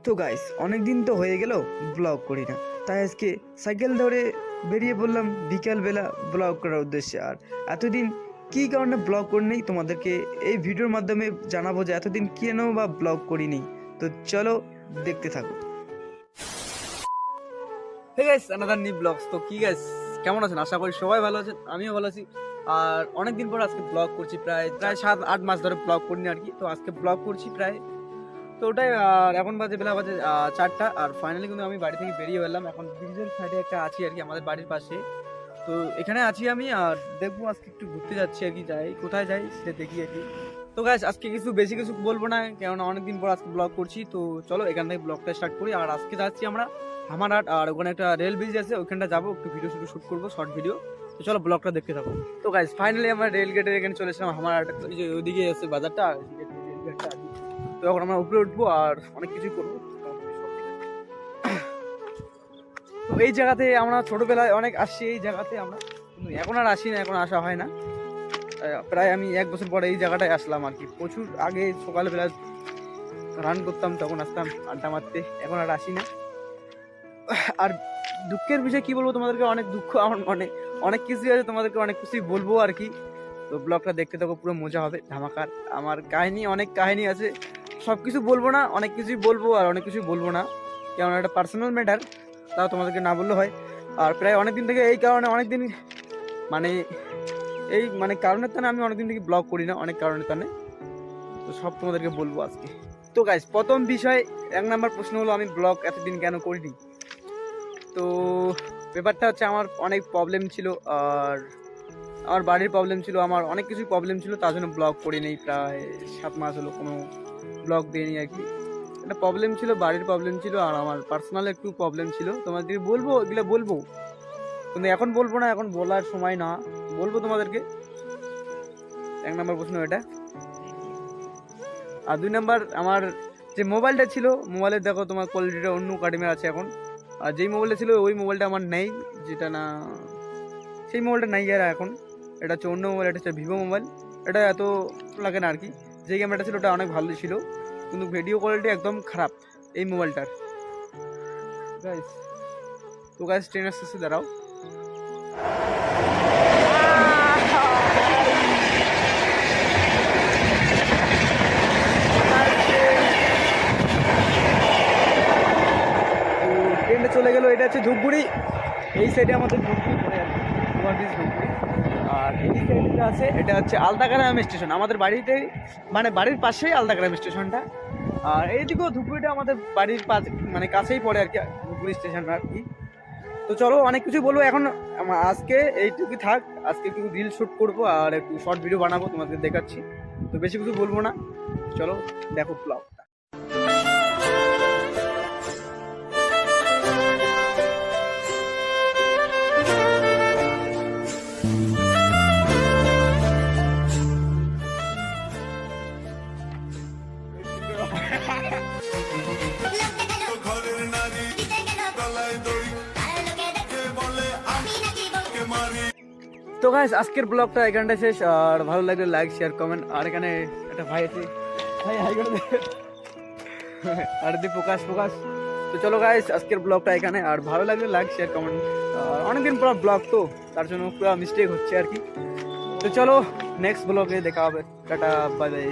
তো গাইস অনেক দিন তো হয়ে গেল ব্লগ করি না, তাই আজকে সাইকেল ধরে বেরিয়ে পড়লাম বিকালবেলা ব্লগ করার উদ্দেশ্যে। আর এতদিন কী কারণে ব্লগ করিনি তোমাদেরকে এই ভিডিওর মাধ্যমে জানাবো যে এতদিন কেন বা ব্লগ করিনি। তো চলো দেখতে থাকো। Hey guys, another new vlogs. তো কি গাইস, কেমন আছেন? আশা করি সবাই ভালো আছেন, আমিও ভালো আছি। আর অনেকদিন পর আজকে ব্লগ করছি, প্রায় 7-8 মাস ধরে ব্লগ করিনি আর কি। তো আজকে ব্লগ করছি প্রায়, তো ওটাই। আর এখন বেলা বাজে 4টা। আর ফাইনালি কিন্তু আমি বাড়ি থেকে বেরিয়ে এলাম। এখন ব্রিজের সাইডে একটা আছি আর কি, আমাদের বাড়ির পাশে। তো এখানে আছি আমি, আর দেখবো আজকে একটু ঘুরতে যাচ্ছি আর কি। কোথায় যাই সেটা দেখি আর কি। তো গাইস আজকে বেশি কিছু বলবো না, কেননা অনেকদিন পর আজকে ব্লগ করছি। তো চলো এখান থেকে ব্লগটা স্টার্ট করি। আর আজকে যাচ্ছি আমরা হামারহাট, আর ওখানে একটা রেল ব্রিজ আছে, ওখানটা যাবো, একটু ভিডিও শুট করবো, শর্ট ভিডিও। তো চলো ব্লগটা দেখতে থাকো। তো গাইস ফাইনালি আমরা রেল গেটের এখানে চলে এসেছিলাম, হামারহাট। এই যে ওইদিকে আছে বাজারটা, আর এদিকে রেল গেটটা। তো এখন আমরা উপরে উঠবো আর অনেক কিছুই করবো। তো এই জায়গাতে আমরা ছোটবেলায় অনেক আসছি, এই জায়গাতে আমরা, কিন্তু এখন আর আসি না, এখন আসা হয় না। প্রায় আমি 1 বছর পরে এই জায়গাটায় আসলাম আর কি। প্রচুর আগে সকালবেলা রান করতাম, তখন আসতাম আড্ডা মারতে, এখন আর আসি না। আর দুঃখের বিষয় কি বলবো তোমাদেরকে, অনেক দুঃখ আমার মনে, অনেক কিছুই আছে, তোমাদেরকে অনেক কিছুই বলবো আর কি। তো ব্লগটা দেখতে থাকো, পুরো মজা হবে, ধামাকার। আমার অনেক কাহিনী আছে, সব কিছু বলবো না, অনেক কিছুই বলবো আর অনেক কিছুই বলবো না, কেমন একটা পার্সোনাল ম্যাটার, তাও তোমাদেরকে না বললে হয়। আর প্রায় অনেকদিন থেকে এই কারণে অনেকদিন মানে কারণের টানে আমি অনেকদিন থেকে ব্লগ করি না, অনেক কারণের টানে। তো সব তোমাদেরকে বলবো আজকে। তো গাইস প্রথম বিষয়, 1 নাম্বার প্রশ্ন হলো আমি ব্লগ এতদিন কেন করিনি। তো ব্যাপারটা হচ্ছে, আমার অনেক প্রবলেম ছিল, আর আমার বাড়ির প্রবলেম ছিল, আমার অনেক কিছুই প্রবলেম ছিল, তার জন্য ব্লগ করিনি। প্রায় 7 মাস হলো কোনো ব্লগ দিইনি আর কি। একটা প্রবলেম ছিল, বাড়ির প্রবলেম ছিল, আর আমার পার্সোনাল একটু প্রবলেম ছিল। তোমাদেরকে বলবো, এগুলো বলবো, কিন্তু এখন বলবো না, এখন বলার সময় না, বলবো তোমাদেরকে। 1 নাম্বার প্রশ্ন এটা। আর 2 নাম্বার, আমার যে মোবাইলটা ছিল, মোবাইলে দেখো তোমার কোয়ালিটিটা অন্য কাটিমের আছে এখন। আর যেই মোবাইলটা ছিল ওই মোবাইলটা আমার নেই, যেটা না, সেই মোবাইলটা নাই আর এখন। এটা হচ্ছে অন্য মোবাইল, এটা হচ্ছে ভিভো মোবাইল। এটা এত লাগে না আর কি। যে ক্যামেরাটা ছিল ওটা অনেক ভালো ছিল, কিন্তু ভিডিও কোয়ালিটি একদম খারাপ এই মোবাইলটার। গাইস তো গাইস ট্রেন আসতেছে, দাঁড়াও। ট্রেনটা চলে গেল। এটা হচ্ছে ধূপগুড়ি, এই সাইডে আমাদের ধূপগুড়ি পড়ে আর কি, ওভারব্রিজ ধূপগুড়ি। আর এই সাইডে আছে, এটা হচ্ছে আলতাগ্রাম স্টেশন, আমাদের বাড়িতে, মানে বাড়ির পাশেই আলতাগ্রাম স্টেশনটা। আর এইদিকেও ধূপগুড়িটা আমাদের বাড়ির মানে কাছেই পড়ে আর কি, ধূপগুড়ি স্টেশনটা আর কি। তো চলো অনেক কিছু বলবো এখন, আজকে এইটুকুই থাক। আজকে একটু রিল শ্যুট করবো আর একটু শর্ট ভিডিও বানাবো, তোমাদের দেখাচ্ছি। তো বেশি কিছু বলবো না, চলো দেখো ব্লগ। তো গাইস আজকের ব্লগটা এখানটায় শেষ। আর ভালো লাগলে লাইক, শেয়ার, কমেন্ট। আর এখানে একটা ভাই আছে, ভাই হাই করে দে। আর দি প্রকাশ। তো চলো গাইস আজকের ব্লগটা এখানে। আর ভালো লাগলে লাইক, শেয়ার, কমেন্ট। অনেকদিন পর ব্লগ, তো তার জন্য পুরো মিস্টেক হচ্ছে আর কি। তো চলো নেক্সট ব্লগে দেখা হবে, টাটা, বাই বাই।